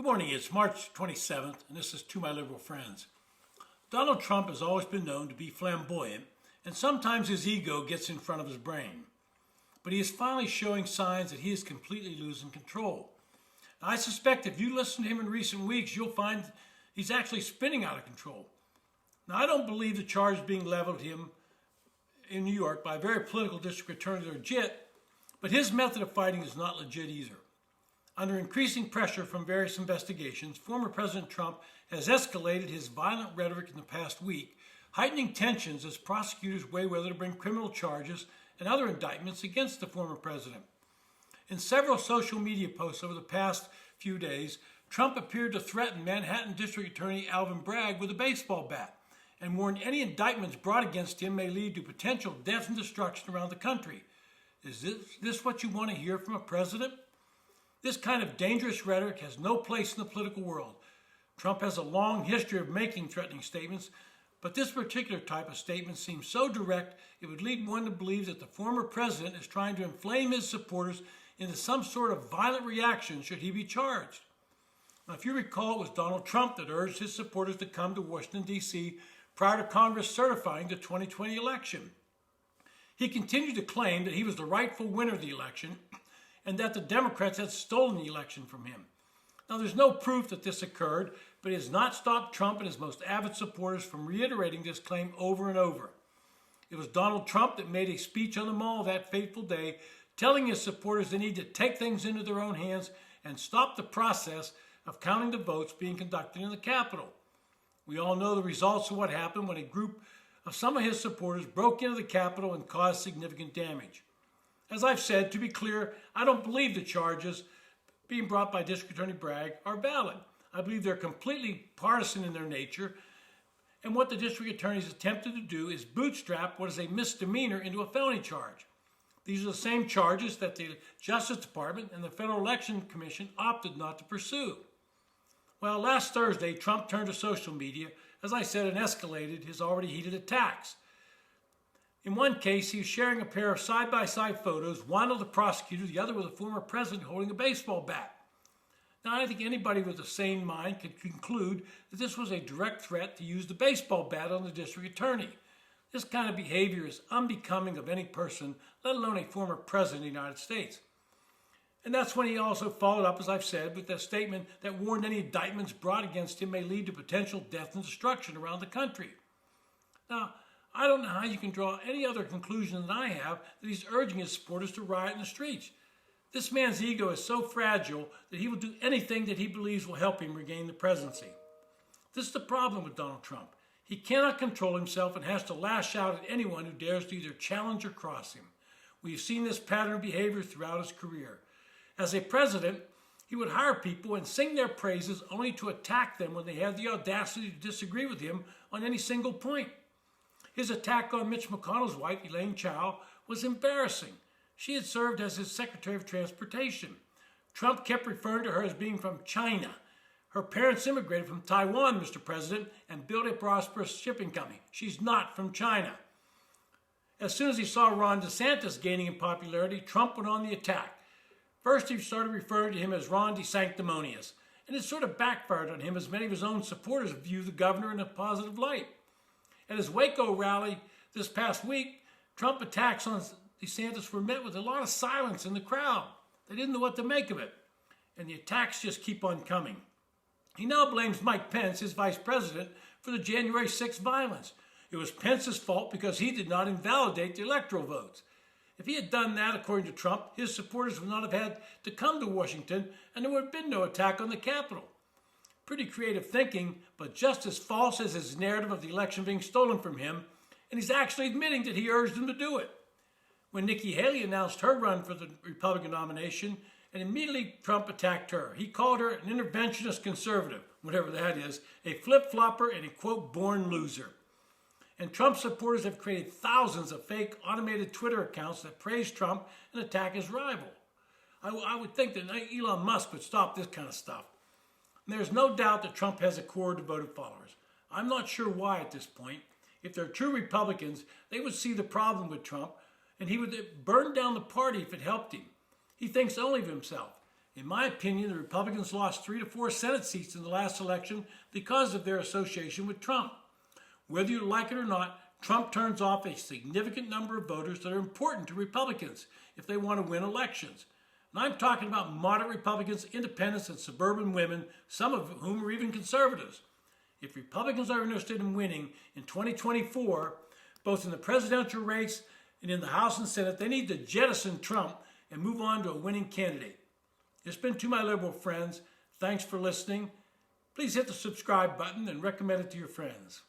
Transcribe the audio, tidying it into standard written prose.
Good morning. It's March 27th, and this is To My Liberal Friends. Donald Trump has always been known to be flamboyant, and sometimes his ego gets in front of his brain. But he is finally showing signs that he is completely losing control. Now, I suspect if you listen to him in recent weeks, you'll find he's actually spinning out of control. Now, I don't believe the charges being leveled at him in New York by a very political district attorney are legit, but his method of fighting is not legit either. Under increasing pressure from various investigations, former President Trump has escalated his violent rhetoric in the past week, heightening tensions as prosecutors weigh whether to bring criminal charges and other indictments against the former president. In several social media posts over the past few days, Trump appeared to threaten Manhattan District Attorney Alvin Bragg with a baseball bat and warned any indictments brought against him may lead to potential death and destruction around the country. Is this what you want to hear from a president? This kind of dangerous rhetoric has no place in the political world. Trump has a long history of making threatening statements, but this particular type of statement seems so direct it would lead one to believe that the former president is trying to inflame his supporters into some sort of violent reaction should he be charged. Now, if you recall, it was Donald Trump that urged his supporters to come to Washington, D.C. prior to Congress certifying the 2020 election. He continued to claim that he was the rightful winner of the election and that the Democrats had stolen the election from him. Now, there's no proof that this occurred, but it has not stopped Trump and his most avid supporters from reiterating this claim over and over. It was Donald Trump that made a speech on the Mall that fateful day, telling his supporters they need to take things into their own hands and stop the process of counting the votes being conducted in the Capitol. We all know the results of what happened when a group of some of his supporters broke into the Capitol and caused significant damage. As I've said, to be clear, I don't believe the charges being brought by District Attorney Bragg are valid. I believe they're completely partisan in their nature, and what the district attorneys attempted to do is bootstrap what is a misdemeanor into a felony charge. These are the same charges that the Justice Department and the Federal Election Commission opted not to pursue. Well, last Thursday, Trump turned to social media, as I said, and escalated his already heated attacks. In one case, he was sharing a pair of side-by-side photos, one of the prosecutor, the other with a former president holding a baseball bat. Now, I don't think anybody with a sane mind could conclude that this was a direct threat to use the baseball bat on the district attorney. This kind of behavior is unbecoming of any person, let alone a former president of the United States. And that's when he also followed up, as I've said, with a statement that warned any indictments brought against him may lead to potential death and destruction around the country. Now, I don't know how you can draw any other conclusion than I have that he's urging his supporters to riot in the streets. This man's ego is so fragile that he will do anything that he believes will help him regain the presidency. This is the problem with Donald Trump. He cannot control himself and has to lash out at anyone who dares to either challenge or cross him. We've seen this pattern of behavior throughout his career. As a president, he would hire people and sing their praises only to attack them when they had the audacity to disagree with him on any single point. His attack on Mitch McConnell's wife, Elaine Chao, was embarrassing. She had served as his Secretary of Transportation. Trump kept referring to her as being from China. Her parents immigrated from Taiwan, Mr. President, and built a prosperous shipping company. She's not from China. As soon as he saw Ron DeSantis gaining in popularity, Trump went on the attack. First, he started referring to him as Ron DeSanctimonious, and it sort of backfired on him as many of his own supporters view the governor in a positive light. At his Waco rally this past week, Trump attacks on DeSantis were met with a lot of silence in the crowd. They didn't know what to make of it, and the attacks just keep on coming. He now blames Mike Pence, his vice president, for the January 6th violence. It was Pence's fault because he did not invalidate the electoral votes. If he had done that, according to Trump, his supporters would not have had to come to Washington, and there would have been no attack on the Capitol. Pretty creative thinking, but just as false as his narrative of the election being stolen from him, and he's actually admitting that he urged him to do it. When Nikki Haley announced her run for the Republican nomination, and immediately Trump attacked her. He called her an interventionist conservative, whatever that is, a flip-flopper and a, quote, born loser. And Trump supporters have created thousands of fake automated Twitter accounts that praise Trump and attack his rival. I would think that Elon Musk would stop this kind of stuff. And there's no doubt that Trump has a core of devoted followers. I'm not sure why at this point. If they're true Republicans, they would see the problem with Trump, and he would burn down the party if it helped him. He thinks only of himself. In my opinion, the Republicans lost 3 to 4 Senate seats in the last election because of their association with Trump. Whether you like it or not, Trump turns off a significant number of voters that are important to Republicans if they want to win elections. And I'm talking about moderate Republicans, independents, and suburban women, some of whom are even conservatives. If Republicans are interested in winning in 2024, both in the presidential race and in the House and Senate, they need to jettison Trump and move on to a winning candidate. It's been To My Liberal Friends. Thanks for listening. Please hit the subscribe button and recommend it to your friends.